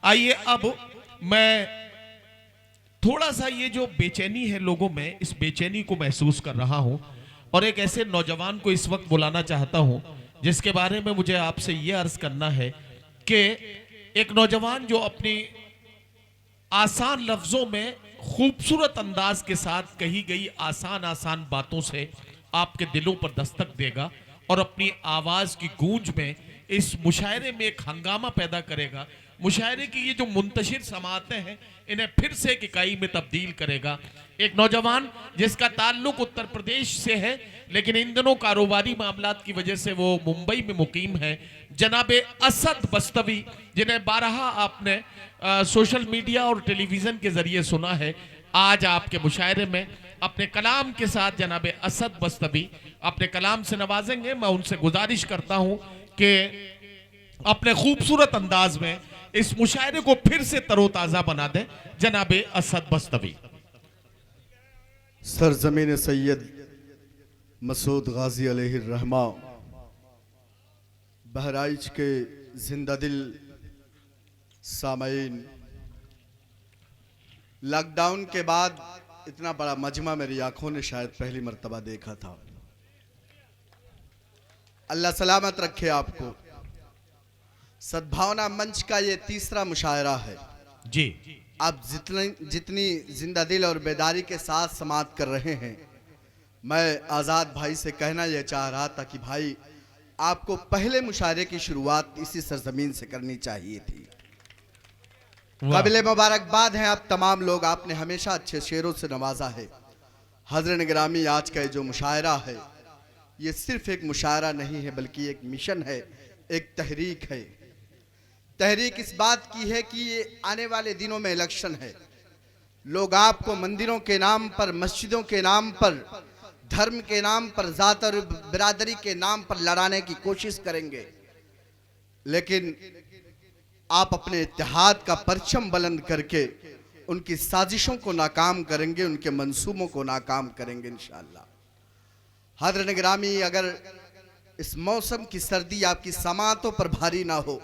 आइए अब मैं थोड़ा सा ये जो बेचैनी है लोगों में, इस बेचैनी को महसूस कर रहा हूं और एक ऐसे नौजवान को इस वक्त बुलाना चाहता हूं जिसके बारे में मुझे आपसे ये अर्ज करना है कि एक नौजवान जो अपनी आसान लफ्जों में खूबसूरत अंदाज के साथ कही गई आसान आसान बातों से आपके दिलों पर दस्तक देगा और अपनी आवाज की गूंज में इस मुशायरे में एक हंगामा पैदा करेगा। मुशायरे की ये जो मुंतशिर समातें हैं इन्हें फिर से एक इकाई में तब्दील करेगा। एक नौजवान जिसका ताल्लुक उत्तर प्रदेश से है लेकिन इन दिनों कारोबारी मामलात की वजह से वो मुंबई में मुकीम है, जनाबे असद बस्तवी, जिन्हें बारहा आपने सोशल मीडिया और टेलीविजन के जरिए सुना है। आज आपके मुशायरे में अपने कलाम के साथ जनाबे असद बस्तवी अपने कलाम से नवाजेंगे। मैं उनसे गुजारिश करता हूं कि अपने खूबसूरत अंदाज में इस मुशायरे को फिर से तरोताजा बना दे। जनाबे असद बस्तवी। सरजमीन सैयद मसूद गाजी अलैहिर्रहमा, बहराइच के जिंदा दिल सामईन, लॉकडाउन के बाद इतना बड़ा मजमा मेरी आंखों ने शायद पहली मर्तबा देखा था। अल्लाह सलामत रखे आपको। सद्भावना मंच का ये तीसरा मुशायरा है जी। आप जितनी जिंदा दिल और बेदारी के साथ समात कर रहे हैं, मैं आज़ाद भाई से कहना यह चाह रहा था कि भाई आपको पहले मुशायरे की शुरुआत इसी सरजमीन से करनी चाहिए थी। काबिले मुबारकबाद हैं आप तमाम लोग, आपने हमेशा अच्छे शेरों से नवाजा है। हज़रत गिरामी, आज का जो मुशायरा है ये सिर्फ एक मुशायरा नहीं है बल्कि एक मिशन है, एक तहरीक है। तहरीक इस बात की है कि ये आने वाले दिनों में इलेक्शन है, लोग आपको मंदिरों के नाम पर, मस्जिदों के नाम पर, धर्म के नाम पर, जात और बिरादरी के नाम पर लड़ाने की कोशिश करेंगे, लेकिन आप अपने इत्तेहाद का परचम बुलंद करके उनकी साजिशों को नाकाम करेंगे, उनके मंसूबों को नाकाम करेंगे इंशाअल्लाह। हज़रत गिरामी, अगर इस मौसम की सर्दी आपकी समातों पर भारी ना हो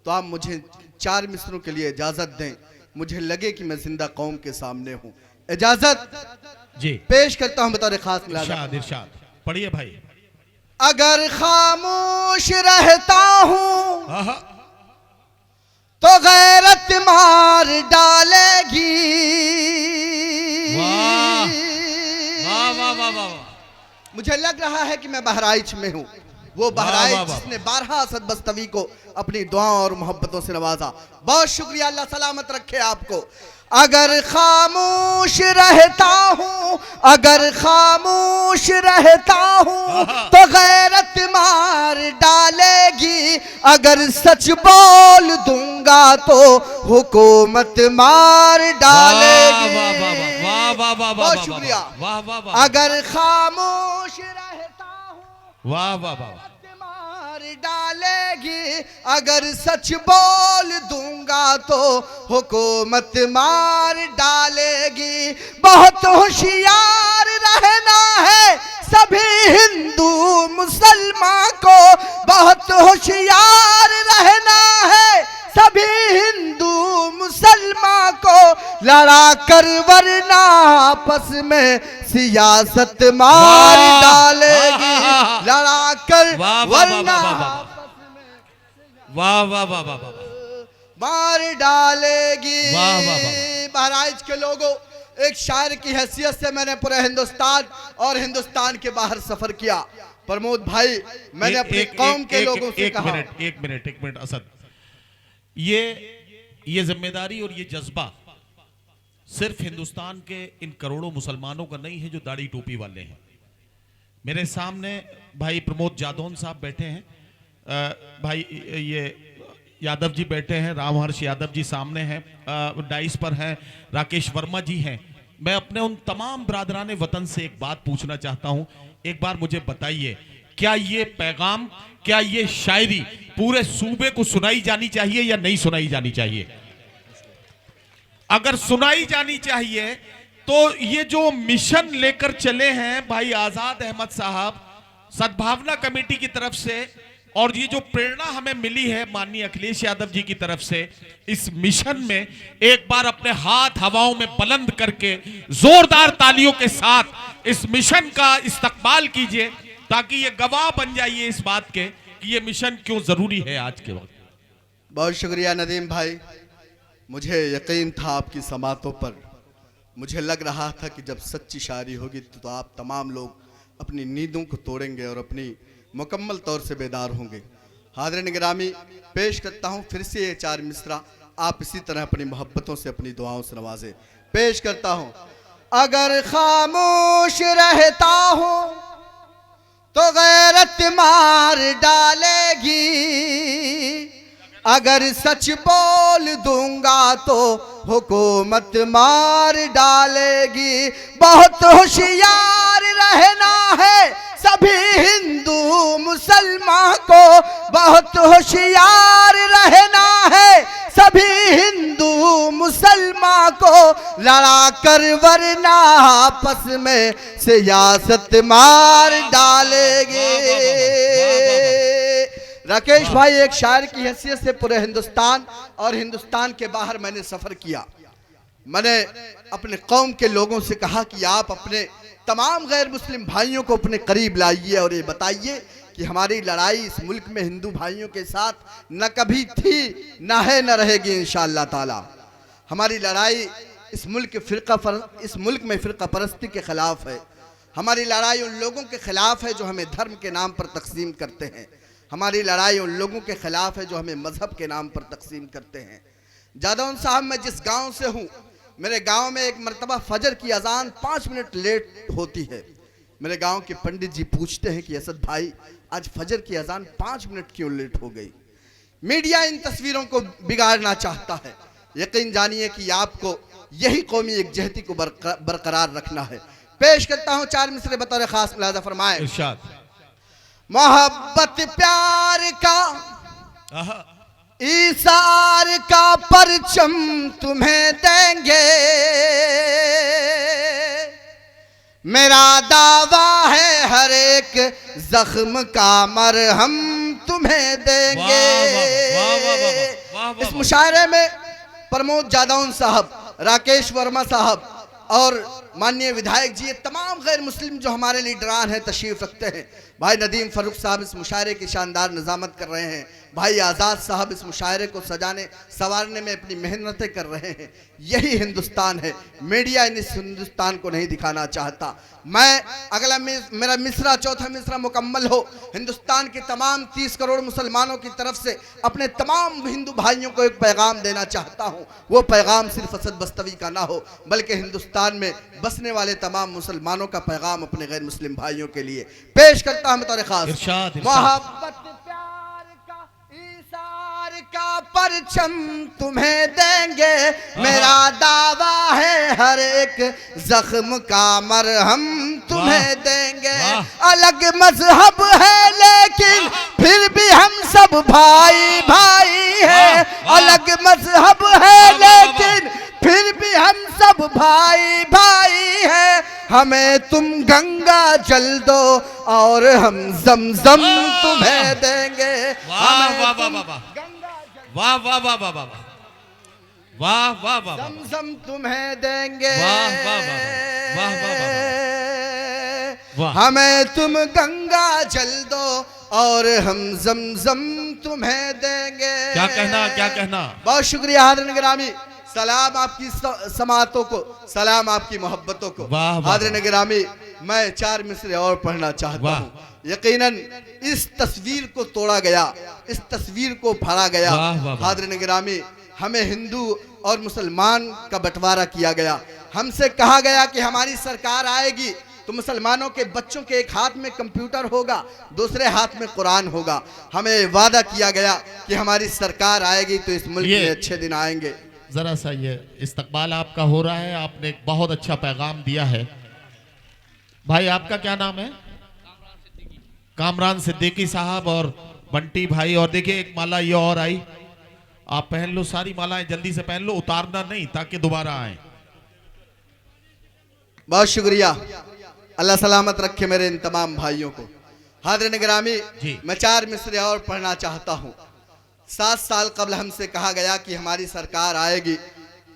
तो आप मुझे 4 मिसरों के लिए इजाजत दें, मुझे लगे कि मैं जिंदा कौम के सामने हूं। इजाजत जी पेश करता हूं बतौर खास। इरशाद पढ़िए भाई। अगर खामोश रहता हूं तो गैरत मार डालेगी। वाह वाह वाह वाह। मुझे लग रहा है कि मैं बहराइच में हूं, वो बहराइच जिसने 12 असद बस्तवी को अपनी दुआओं और मोहब्बतों से नवाजा। बहुत शुक्रिया, अल्लाह सलामत रखे आपको। अगर खामोश रहता हूँ, अगर खामोश रहता हूँ तो गैरत मार डालेगी, अगर सच बोल दूंगा तो हुकूमत मार डालेगी। बहुत शुक्रिया। अगर खामोश रहता हूँ, वाह वाह वाह, मार डालेगी, अगर सच बोल दूंगा तो हुकूमत मार डालेगी। बहुत होशियार रहना है सभी हिंदू मुसलमान को, बहुत होशियार रहना है सभी हिंदू मुसलमान को, लड़ा कर वरना आपस में सियासत मार डालेगी, लड़ा कर वरना वाह वाह वाह वाह मार डालेगी। वाह वाह। बहराइच के लोगों, एक शायर की हैसियत से मैंने पूरे हिंदुस्तान और हिंदुस्तान के बाहर सफर किया। प्रमोद भाई, मैंने अपनी कौम के लोगों से कहा। एक मिनट असद, ये जिम्मेदारी और ये जज्बा सिर्फ हिंदुस्तान के इन करोड़ों मुसलमानों का नहीं है जो दाढ़ी टोपी वाले हैं। मेरे सामने भाई प्रमोद जादौन साहब बैठे हैं, भाई ये यादव जी बैठे हैं, रामहर्ष यादव जी सामने हैं, डाइस पर हैं, राकेश वर्मा जी हैं। मैं अपने उन तमाम बरादरान वतन से एक बात पूछना चाहता हूं, एक बार मुझे बताइए, क्या ये पैगाम, क्या ये शायरी पूरे सूबे को सुनाई जानी चाहिए या नहीं सुनाई जानी चाहिए? अगर सुनाई जानी चाहिए तो ये जो मिशन लेकर चले हैं भाई आजाद अहमद साहब सद्भावना कमेटी की तरफ से, और ये जो प्रेरणा हमें मिली है माननीय अखिलेश यादव जी की तरफ से इस मिशन में, एक बार अपने हाथ हवाओं में बुलंद करके जोरदार तालियों के साथ इस मिशन का इस्तकबाल कीजिए, ताकि ये गवाह बन जाइए इस बात के कि ये मिशन क्यों जरूरी है आज के वक्त। बहुत शुक्रिया नदीम भाई, मुझे यकीन था आपकी समातों पर। मुझे लग रहा था कि जब सच्ची शायरी होगी तो आप तमाम लोग अपनी नींदों को तोड़ेंगे और अपनी मुकम्मल तौर से बेदार होंगे। हाज़रीन गिरामी, पेश करता हूँ फिर से ये 4 मिसरा, आप इसी तरह अपनी मोहब्बतों से अपनी दुआओं से नवाजे। पेश करता हूँ। अगर खामोश रहता हूँ तो गैरत मार डालेगी, अगर सच बोल दूंगा तो हुकूमत मार डालेगी। बहुत होशियार रहना है सभी हिंदू मुसलमान को, बहुत होशियार रहना है सभी हिंदू मुसलमान को, लड़ा कर वरना आपस में सियासत मार डालेगी। राकेश भाई, एक शायर की हैसियत से पूरे हिंदुस्तान और हिंदुस्तान के बाहर मैंने सफर किया। मैंने अपने कौम के लोगों से कहा कि आप अपने तमाम गैर मुस्लिम भाइयों को अपने करीब लाइए और ये बताइए कि हमारी लड़ाई इस मुल्क में हिंदू भाइयों के साथ न कभी थी, न है, न रहेगी इंशाअल्लाह ताला। हमारी लड़ाई इस मुल्क में फ़िरका परस्ती के खिलाफ है। हमारी लड़ाई उन लोगों के खिलाफ है जो हमें धर्म के नाम पर तकसीम करते हैं। हमारी लड़ाई उन लोगों के खिलाफ है जो हमें मजहब के नाम पर तकसीम करते हैं। जादौन साहब, मैं जिस गांव से हूँ, मेरे गांव में एक मरतबा फजर की अजान 5 मिनट लेट होती है। मेरे गांव के पंडित जी पूछते हैं कि असद भाई, आज फजर की अजान 5 मिनट क्यों लेट हो गई? मीडिया इन तस्वीरों को बिगाड़ना चाहता है। यकीन जानिए कि आपको यही कौमी एकजहती को बरकरार रखना है। पेश करता हूँ 4 मिसरे बतौर खास, मुलाजा फरमाए। इरशाद। मोहब्बत प्यार का ईसार का परचम तुम्हें देंगे, मेरा दावा है हर एक जख्म का मरहम तुम्हें देंगे। इस मुशायरे में प्रमोद जादौन साहब, राकेश वर्मा साहब और माननीय विधायक जी, ये तमाम गैर मुस्लिम जो हमारे लीडरान हैं तशरीफ रखते हैं। भाई नदीम फरूक साहब इस मुशायरे की शानदार निज़ामत कर रहे हैं। भाई आज़ाद साहब इस मुशायरे को सजाने संवारने में अपनी मेहनतें कर रहे हैं। यही हिंदुस्तान है। मीडिया इस हिंदुस्तान को नहीं दिखाना चाहता। मैं अगला मेरा मिसरा, चौथा मिसरा मुकम्मल हो, हिंदुस्तान के तमाम 30 करोड़ मुसलमानों की तरफ से अपने तमाम हिंदू भाइयों को एक पैगाम देना चाहता हूँ। वो पैगाम सिर्फ असद बस्तवी का ना हो, बल्कि हिंदुस्तान में बसने वाले तमाम मुसलमानों का पैगाम अपने गैर मुस्लिम भाइयों के लिए पेश करता हूँ बतौर खास। मोहब्बत प्यार का ईसार का परचम तुम्हें देंगे, मेरा दावा है हर एक जख्म का मरहम तुम्हें देंगे। अलग मजहब है लेकिन फिर भी हम सब भाई भाई है। अलग मजहब है लेकिन फिर भी हम सब भाई भाई है। हमें तुम गंगा जल दो और हम जमजम तुम्हें देंगे। वाह वाह वाह वाह वाह वाह वाह वाह वाह वाह वाह वाह, जमजम तुम्हें देंगे। वाह वाह वाह वाह, हमें तुम गंगा जल दो और हम जमजम तुम्हें देंगे। क्या कहना, क्या कहना। बहुत शुक्रिया हाज़रीन गिरामी, सलाम आपकी समातों को, सलाम आपकी मोहब्बतों को। हाज़रीन गिरामी, मैं 4 मिसरे और पढ़ना चाहता हूँ। यकीनन इस तस्वीर को तोड़ा गया, इस तस्वीर को फाड़ा गया। हाज़रीन गिरामी, हमें हिंदू और मुसलमान का बंटवारा किया गया। हमसे कहा गया कि हमारी सरकार आएगी तो मुसलमानों के बच्चों के एक हाथ में कंप्यूटर होगा, दूसरे हाथ में कुरान होगा। हमें वादा किया गया कि हमारी सरकार आएगी तो इस मुल्क में अच्छे दिन आएंगे। जरा सा ये इस्तकबाल आपका हो रहा है, आपने एक बहुत अच्छा पैगाम दिया है। भाई आपका क्या नाम है? कामरान सिद्दीकी साहब और बंटी भाई। और देखिए एक माला ये और आई, आप पहन लो, सारी मालाएं जल्दी से पहन लो, उतारना नहीं ताकि दोबारा आए। बहुत शुक्रिया, अल्लाह सलामत रखे मेरे इन तमाम भाइयों को। हाज़िरीन गिरामी, जी। मैं 4 मिसरे और पढ़ना चाहता हूँ। 7 साल कबल हमसे कहा गया कि हमारी सरकार आएगी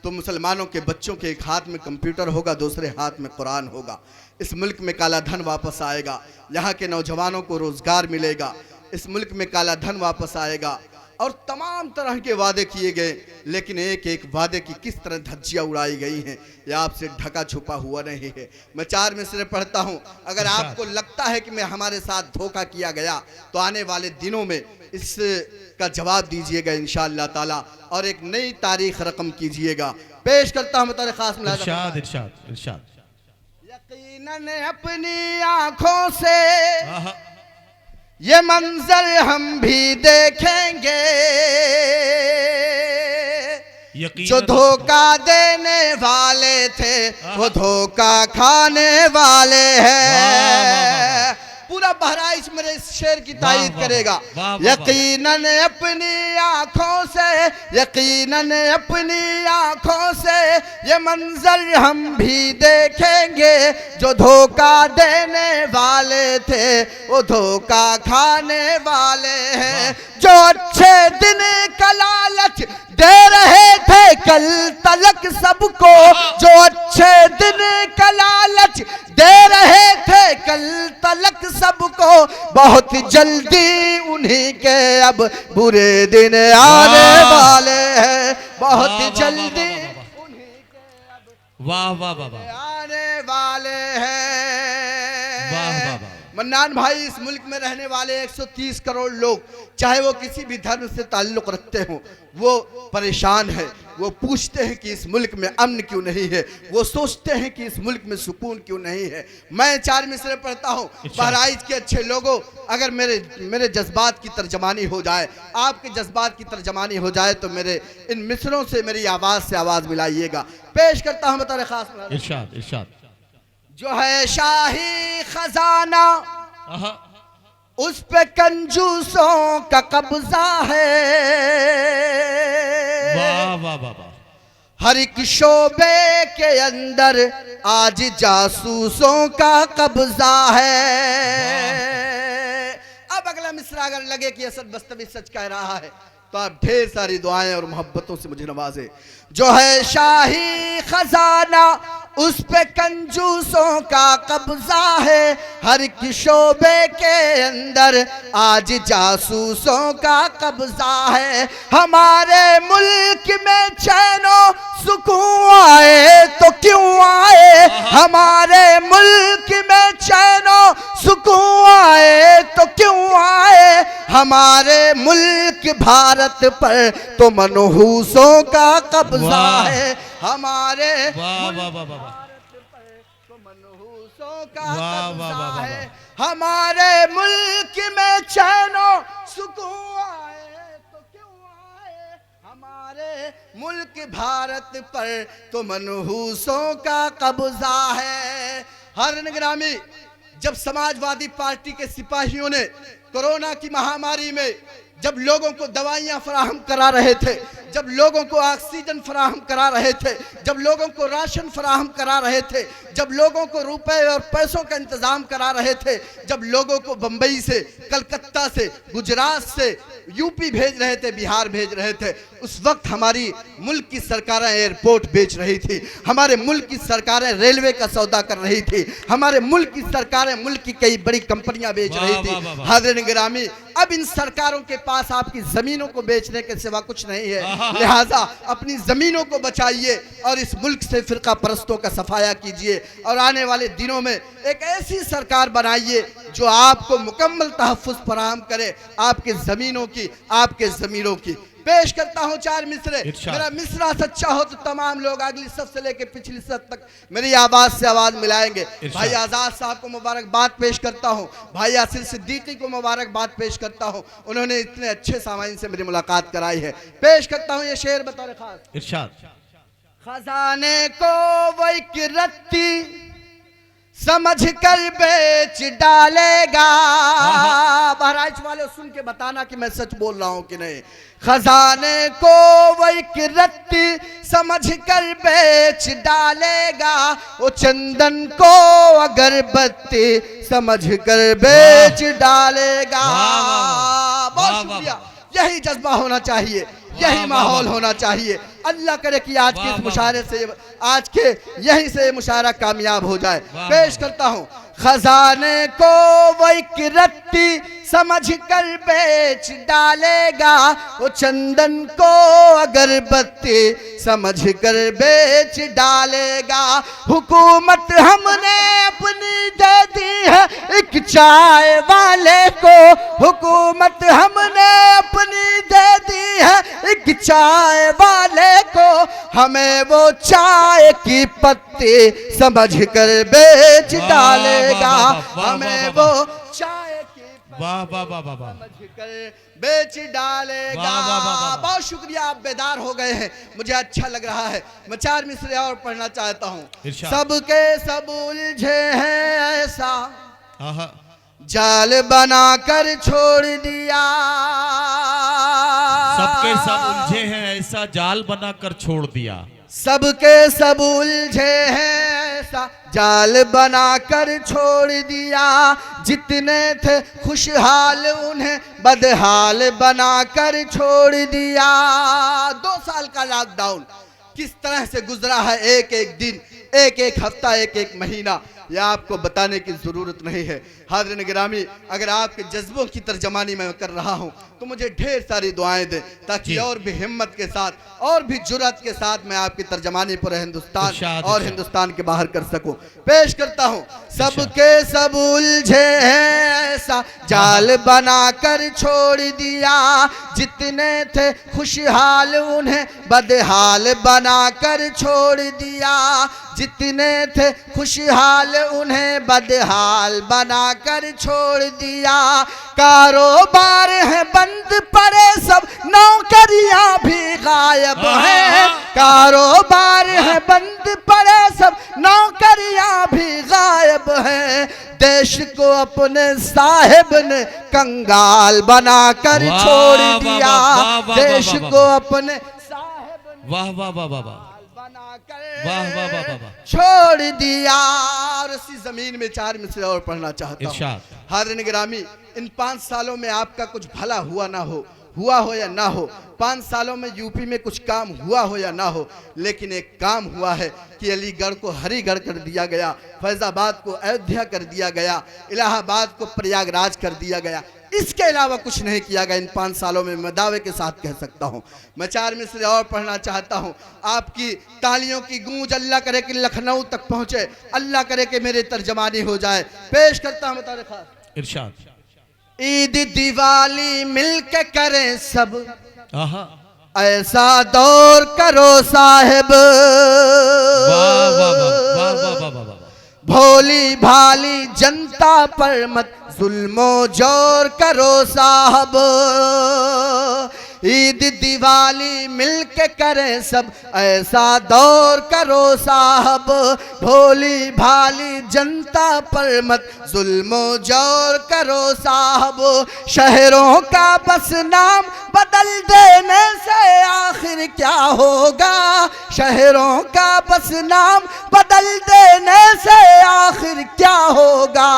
तो मुसलमानों के बच्चों के एक हाथ में कंप्यूटर होगा, दूसरे हाथ में कुरान होगा। इस मुल्क में काला धन वापस आएगा, यहाँ के नौजवानों को रोजगार मिलेगा, इस मुल्क में काला धन वापस आएगा। और तमाम तरह के वादे किए गए, लेकिन एक एक वादे की किस तरह धज्जियाँ उड़ाई गई हैं, यह आपसे ढका छुपा हुआ नहीं है। मैं 4 मिसरे पढ़ता हूँ। अगर आपको लगता है कि मैं हमारे साथ धोखा किया गया तो आने वाले दिनों में इसका जवाब दीजिएगा इंशाअल्लाह ताला, और एक नई तारीख रकम कीजिएगा। पेश करता हूँ तारीख खास मुलाज़ा। इरशाद इरशाद इरशाद। यकीनन अपनी आंखों से आहा, ये मंजर हम भी देखेंगे, यकीनन जो धोखा देने वाले थे वो धोखा खाने वाले हैं। पूरा बहराइच मेरे इस शेर की तारीफ वाह, करेगा। वाह, वाह, वाह। यकीनन अपनी आंखों से, यकीनन अपनी आंखों से ये मंजर हम भी देखेंगे, जो धोखा देने वाले थे वो धोखा खाने वाले हैं। जो अच्छे दिन का लालच दे रहे थे कल तलक सबको, जो अच्छे दिन का लालच दे रहे थे कल तलक सबको, बहुत जल्दी उन्हीं के अब बुरे दिन आने वाले हैं। बहुत जल्दी उन्हीं के अब वाह वाह वाह वाह आने वाले हैं। वाह वाह वाह। मन्नान भाई, इस मुल्क में रहने वाले 130 करोड़ लोग, चाहे वो किसी भी धर्म से ताल्लुक़ रखते हों, वो परेशान है। वो पूछते हैं कि इस मुल्क में अमन क्यों नहीं है, वो सोचते हैं कि इस मुल्क में सुकून क्यों नहीं है। मैं 4 मिसरे पढ़ता हूँ। बहराइच के अच्छे लोगों, अगर मेरे जज्बात की तर्जमानी हो जाए, आपके जज्बात की तर्जमानी हो जाए, तो मेरे इन मिसरों से मेरी आवाज़ से आवाज़ मिलाइएगा। पेश करता हूँ बतौर खास। इरशाद इरशाद। जो है शाही खजाना, आहा, उस पे कंजूसों का कब्जा है। वाह वाह वाह वाह। हर एक शोबे के अंदर आज जासूसों का कब्जा है। अब अगला मिसरा अगर लगे कि असद बस्तवी सच कह रहा है, तो आप ढेर सारी दुआएं और मोहब्बतों से मुझे नवाजे। जो है शाही खजाना, उस पे कंजूसों का कब्जा है। हर एक शोबे के अंदर आज जासूसों का कब्जा है। हमारे मुल्क में चैनो सुकून आए तो क्यों आए, हमारे मुल्क में चैनो सुकून आए तो क्यों आए, हमारे मुल्क भारत पर तो मनहूसों का कब्जा है। हमारे वाह वाह वाह वाह। तो मनहूसों का वाह, वाह, कब्जा वाह, वाह, है। हमारे मुल्क में चैनो सुकून आए तो क्यों आए, हमारे मुल्क भारत पर तो मनहूसों का कब्जा है। हर निगरानी, जब समाजवादी पार्टी के सिपाहियों ने कोरोना की महामारी में जब लोगों को दवाइयां फराहम करा रहे थे, जब लोगों को ऑक्सीजन फराहम करा रहे थे, जब लोगों को राशन फराहम करा रहे थे, जब लोगों को रुपए और पैसों का इंतजाम करा रहे थे, जब लोगों को बंबई से, कलकत्ता से, गुजरात से, यूपी भेज रहे थे, बिहार भेज रहे थे, उस वक्त हमारी मुल्क की सरकारें एयरपोर्ट बेच रही थी, हमारे मुल्क की सरकारें रेलवे का सौदा कर रही थी, हमारे मुल्क की सरकारें मुल्क की कई बड़ी कंपनियां बेच रही थी। हाज़िरीन गिरामी, अब इन सरकारों के पास आपकी जमीनों को बेचने के सिवा कुछ नहीं है। लिहाजा अपनी जमीनों को बचाइए और इस मुल्क से फिरका परस्तों का सफाया कीजिए, और आने वाले दिनों में एक ऐसी सरकार बनाइए जो आपको मुकम्मल तहफ़्फ़ुज़ फराहम करे, आपके जमीनों की, आपके जमीरों की। पेश करता हूं 4 मिसरे। मेरा मिसरा सच्चा हो तो तमाम लोग अगली सद से लेकर पिछली सद तक मेरी आवाज से आवाज मिलाएंगे। भाई आजाद साहब को मुबारकबाद पेश करता हूं, भाई यासिर सिद्दीकी को मुबारकबाद पेश करता हूं, उन्होंने इतने अच्छे सामाइन से मेरी मुलाकात कराई है। पेश करता हूं ये शेर बतौर खास। इरशाद। खजाने को वो एक रत्ती समझ कर बेच डालेगा। बहराइच वाले सुन के बताना कि मैं सच बोल रहा हूं कि नहीं। खजाने को वो एक रत्ती समझ कर बेच डालेगा, वो चंदन को अगरबत्ती समझ कर बेच डालेगा। बहुत शुक्रिया। यही जज्बा होना चाहिए, यही माहौल होना चाहिए। अल्लाह करे कि आज के इस मुशायरे से, आज के यहीं से मुशायरा कामयाब हो जाए। पेश करता हूँ। खजाने को वो एक रत्ती समझ कर बेच डालेगा, वो चंदन को अगरबत्ती समझ कर बेच डालेगा। हुकूमत हमने अपनी दे दी है एक चाय वाले को, हुकूमत हमने अपनी दे दी है एक चाय वाले को, हमें वो चाय की पत्ती समझ कर बेच डालेगा। हमें वो चाय की वाह वाह वाह वाह वाह, समझ कर बेच डालेगा। बहुत शुक्रिया, आप बेदार हो गए हैं, मुझे अच्छा लग रहा है। मैं 4 मिसरे और पढ़ना चाहता हूँ। सबके सब उलझे हैं ऐसा जाल बनाकर छोड़ दिया, सबके सब उलझे हैं ऐसा जाल बनाकर छोड़ दिया, सबके सब उलझे हैं ऐसा जाल बनाकर छोड़ दिया। जितने थे खुशहाल उन्हें बदहाल बनाकर छोड़ दिया। 2 साल का लॉकडाउन किस तरह से गुजरा है, एक एक दिन, एक एक हफ्ता, एक एक महीना, यह आपको बताने की ज़रूरत नहीं है। हाज़िरीन गिरामी, अगर आपके जज्बों की तर्जमानी मैं कर रहा हूँ तो मुझे ढेर सारी दुआएं दें ताकि और भी हिम्मत के साथ और भी जुर्रत के साथ मैं आपकी तर्जमानी पूरे हिंदुस्तान और हिंदुस्तान के बाहर कर सकूं। पेश करता हूँ। सबके सब उलझे हैं ऐसा जाल बनाकर छोड़ दिया, जितने थे खुशहाल उन्हें बदहाल बनाकर छोड़ दिया, जितने थे खुशहाल उन्हें बदहाल बनाकर छोड़ दिया। कारोबार है बंद पड़े सब, नौकरियां भी गायब हैं, कारोबार है बंद पड़े सब, नौकरियां भी गायब हैं। देश को अपने साहिब ने कंगाल बनाकर छोड़ दिया, देश को अपने साहिब ने वाह वाह वाह वाह वाह वाह वाह वाह वाह छोड़ दिया। और इसी जमीन में 4 मिसरे और पढ़ना चाहता हूँ। हाज़िरीन गिरामी, इन 5 सालों में आपका कुछ भला हुआ ना हो, हुआ हो या ना हो, 5 सालों में यूपी में कुछ काम हुआ हो या ना हो, लेकिन एक काम हुआ है कि अलीगढ़ को हरिगढ़ कर दिया गया, फैजाबाद को अयोध्या कर दिया गया, इलाहाबाद को प्रयागराज कर दिया गया। इसके अलावा कुछ नहीं किया गया इन 5 सालों में, मैं दावे के साथ कह सकता हूं। मैं 4 मिसरे और पढ़ना चाहता हूं। आपकी तालियों की गूंज अल्लाह करे कि लखनऊ तक पहुंचे, अल्लाह करे कि मेरी तर्जमानी हो जाए। पेश करता हूं तारीख इरशाद। ईद दिवाली मिलके करें सब, ऐसा दौर करो साहिब, वाह वाह वाह वाह वाह वाह, भोली भाली जनता पर मत जुल्मो जोर करो साहब। ईद दिवाली मिलके करें सब, ऐसा दौर करो साहब, भोली भाली जनता पर मत जुल्मो जोर करो साहब। शहरों का बस नाम बदल देने से आखिर क्या होगा, शहरों का बस नाम बदल देने से आखिर क्या होगा।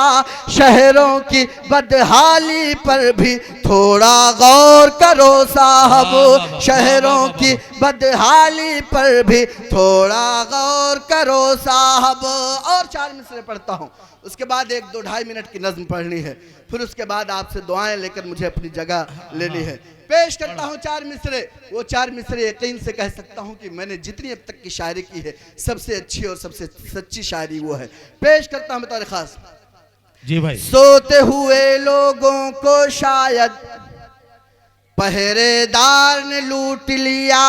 शहरों की बदहाली पर भी थोड़ा गौर करो साहब, शहरों की बदहाली पर भी थोड़ा गौर करो साहब। और 4 मिसरे पढ़ता हूँ, उसके बाद 1-2-2.5 मिनट की नज्म पढ़नी है, फिर उसके बाद आपसे दुआएं लेकर मुझे अपनी जगह लेनी है। पेश करता हूँ 4 मिसरे। वो 4 मिसरे यकीन से कह सकता हूँ कि मैंने जितनी अब तक की शायरी की है, सबसे अच्छी और सबसे सच्ची शायरी वो है। पेश करता हूँ बतौर खास। जी भाई। सोते हुए लोगों को शायद पहरेदार ने लूट लिया,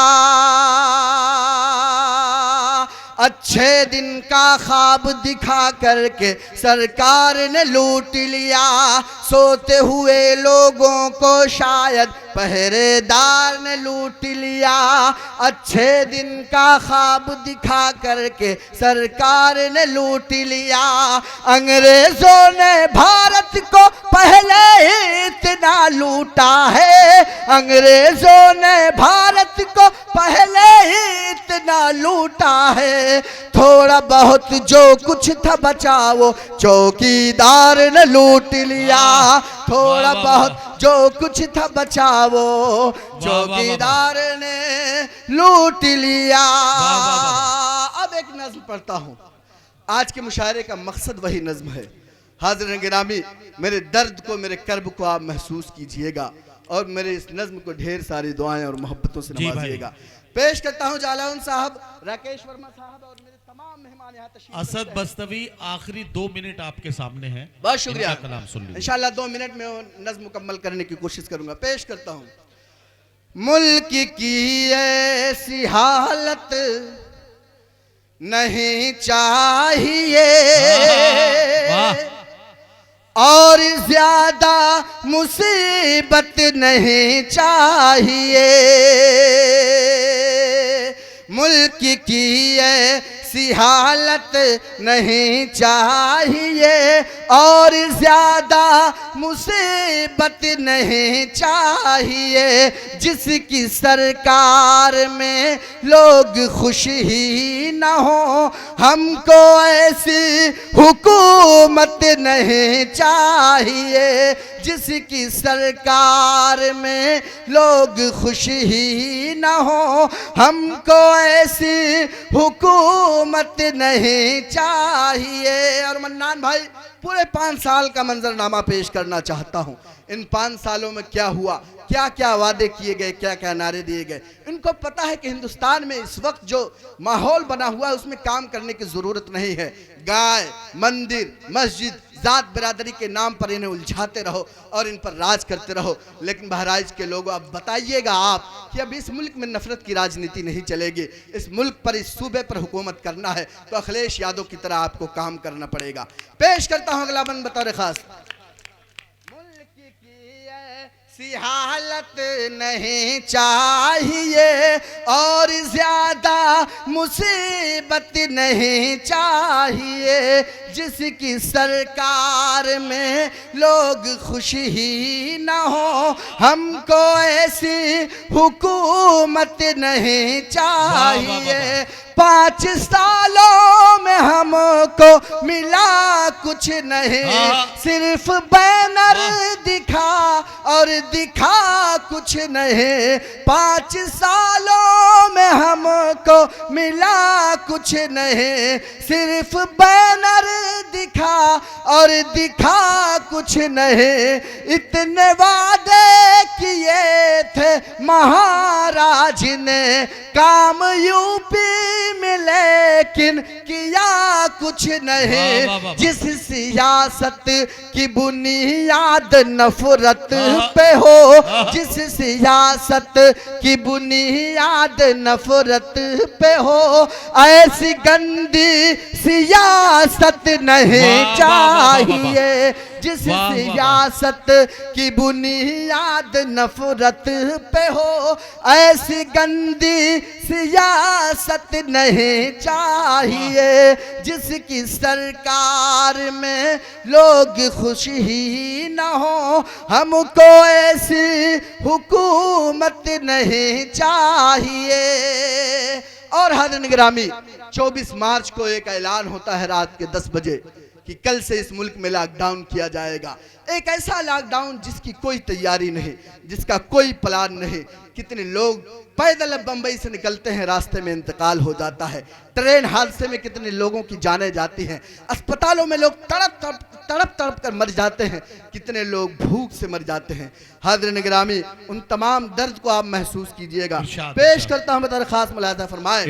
अच्छे दिन का ख्वाब दिखा करके सरकार ने लूट लिया, सोते हुए लोगों को शायद पहरेदार ने लूट लिया। अच्छे दिन का ख्वाब दिखा करके सरकार ने लूट लिया। अंग्रेजों ने भारत को पहले ही इतना लूटा है, अंग्रेजों ने भारत को पहले ही इतना लूटा है। थोड़ा बहुत जो कुछ था बचा वो चौकीदार ने लूट लिया, थोड़ा बहुत जो कुछ था बचा वो चौकीदार ने लूट लिया। अब एक नज्म पढ़ता हूँ, आज के मुशायरे का मकसद वही नज्म है। हाज़िर गिरामी, मेरे दर्द को, मेरे कर्ब को आप महसूस कीजिएगा और मेरे इस नज्म को ढेर सारी दुआएं और मोहब्बतों से नवाजिएगा। पेश करता हूँ जालाउन साहब, राकेश वर्मा साहब और मेरे तमाम मेहमान यहाँ तशरीफ। असद बस्तवी, आखिरी 2 मिनट आपके सामने हैं, बहुत शुक्रिया। इनका कलाम सुन लीजिए। इंशाल्लाह 2 मिनट में वो नज्म मुकम्मल करने की कोशिश करूंगा। पेश करता हूँ। मुल्क की ऐसी हालत नहीं चाहिए और ज्यादा मुसीबत नहीं चाहिए। मुल्क की ऐसी हालत नहीं चाहिए और ज्यादा मुसीबत नहीं चाहिए, जिसकी सरकार में लोग खुश ही न हो। हमको ऐसी हुकूमत नहीं चाहिए, जिसकी सरकार में लोग खुश ही न हो। हमको ऐसी हुकूमत नहीं चाहिए। और मन्नान भाई, पूरे 5 साल का मंजरनामा पेश करना चाहता हूँ। इन 5 सालों में क्या हुआ, क्या क्या वादे किए गए, क्या क्या नारे दिए गए। इनको पता है कि हिंदुस्तान में इस वक्त जो माहौल बना हुआ है उसमें काम करने की ज़रूरत नहीं है। गाय, मंदिर, मस्जिद, जात बिरादरी के नाम पर इन्हें उलझाते रहो और इन पर राज करते रहो। लेकिन बहराइच के लोगों, अब बताइएगा आप कि अब इस मुल्क में नफरत की राजनीति नहीं चलेगी। इस मुल्क पर, इस सूबे पर हुकूमत करना है तो अखिलेश यादव की तरह आपको काम करना पड़ेगा। पेश करता हूँ अगला बंद बतौर खास। ऐसी हालत नहीं चाहिए और ज्यादा मुसीबत नहीं चाहिए, जिसकी सरकार में लोग खुश ही न हो। हमको ऐसी हुकूमत नहीं चाहिए। 5 सालों में हमको मिला कुछ नहीं, सिर्फ बैनर दिखा और दिखा कुछ नहीं। 5 सालों में हमको मिला कुछ नहीं, सिर्फ बैनर दिखा और दिखा कुछ नहीं। इतने वादे किए थे महाराज ने काम यूपी में, लेकिन किया कुछ नहीं। जिस सियासत की बुनियाद नफरत पे हो, जिस सियासत की बुनियाद नफरत पे हो, ऐसी गंदी सियासत नहीं चाहिए। जिस सियासत की बुनियाद नफरत पे हो, ऐसी गंदी सियासत नहीं चाहिए। जिसकी सरकार में लोग खुश ही न हो, हमको ऐसी हुकूमत नहीं चाहिए। और हाज़िरीन गिरामी, 24 मार्च को एक ऐलान होता है रात के 10 बजे कि कल से इस मुल्क में लॉकडाउन किया जाएगा। एक ऐसा लॉकडाउन जिसकी कोई तैयारी नहीं, जिसका कोई प्लान नहीं। कितने लोग पैदल बंबई से निकलते हैं, रास्ते में इंतकाल हो जाता है। ट्रेन हादसे में कितने लोगों की जानें जाती हैं। अस्पतालों में लोग तड़प कर मर जाते हैं। कितने लोग भूख से मर जाते हैं। हाज़िरीन गिरामी, उन तमाम दर्द को आप महसूस कीजिएगा। पेश करता हूँ बतौर खास मुलाहिज़ा फरमाए।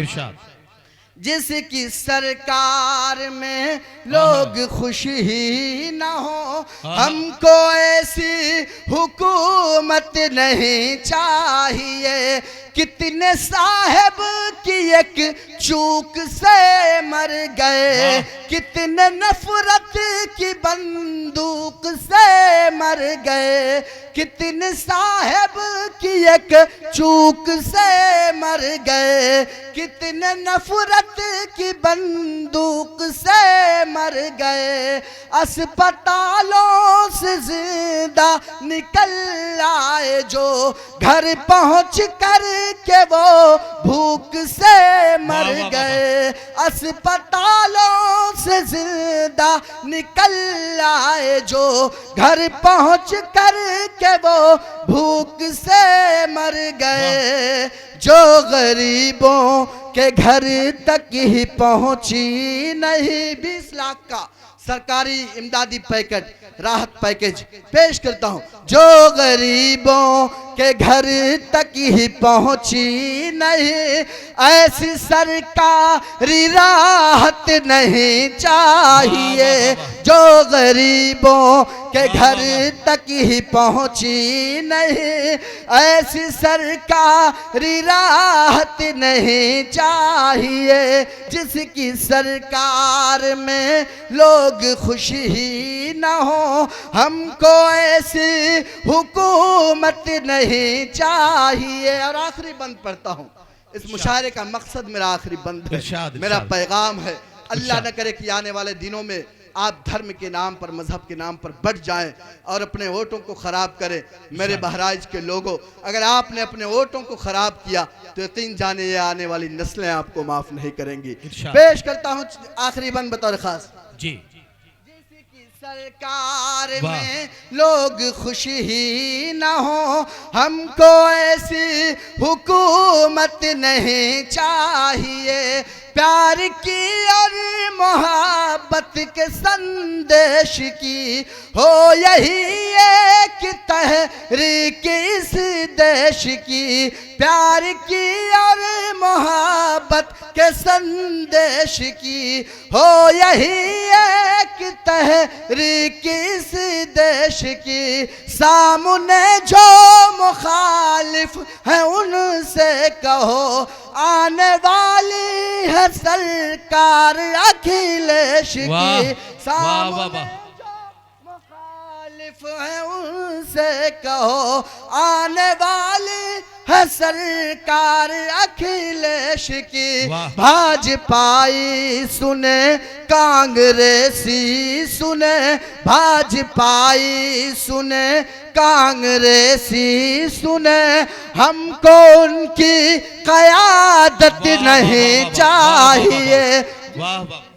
जिसकी सरकार में लोग खुश ही न हो, हमको ऐसी हुकूमत नहीं चाहिए। कितने साहब की एक चूक से मर गए, कितने नफरत की बंदूक से मर गए, कितने साहब की एक चूक से मर गए, कितने नफरत की बंदूक से मर गए। अस्पतालों से जिंदा निकल आए जो, घर पहुंच कर के वो भूख से मर गए। अस्पतालों से जिंदा निकल आए जो, घर पहुंच कर के वो भूख से मर गए। जो गरीबों के घर तक ही पहुंची नहीं, 20 लाख का सरकारी इमदादी पैकेट, राहत पैकेज पेश करता हूं। जो गरीबों के घर तक ही पहुंची नहीं, ऐसी सरकारी राहत नहीं चाहिए। जो गरीबों के घर तक ही पहुंची नहीं, ऐसी सरकारी राहत नहीं चाहिए। जिसकी सरकार में लोग खुश ही न हो, हमको ऐसी हुकूमत नहीं चाहिए। और आखिरी बंद पढ़ता हूँ, इस मुशायरे का मकसद मेरा आखिरी बंद है, मेरा पैगाम है। अल्लाह न करे कि आने वाले दिनों में आप धर्म के नाम पर, मजहब के नाम पर बढ़ जाएं और अपने वोटों को खराब करें। मेरे बहराइच के लोगों, अगर आपने अपने वोटों को खराब किया तो यकीन जाने ये आने वाली नस्लें आपको माफ नहीं करेंगी। पेश करता हूँ आखिरी बंद बतौर खास जी। सरकार में लोग खुश ही न हो, हमको ऐसी हुकूमत नहीं चाहिए। प्यार की और मोहब्बत के संदेश की हो यही एक तहरीक इस देश की। प्यार की और मोहब्बत के संदेश की हो यही एक तहरीक इस देश की। सामने जो मुखालिफ है उनसे कहो, आने वाली है सरकार अखिलेश की। सामने जो मुखालिफ है उनसे कहो, आने वाली है सरकार अखिलेश की। भाजपाई सुने, कांग्रेसी सुने, भाजपाई सुने, कांग्रेसी सुने, हमको उनकी क़यादत नहीं चाहिए। वाह वाह।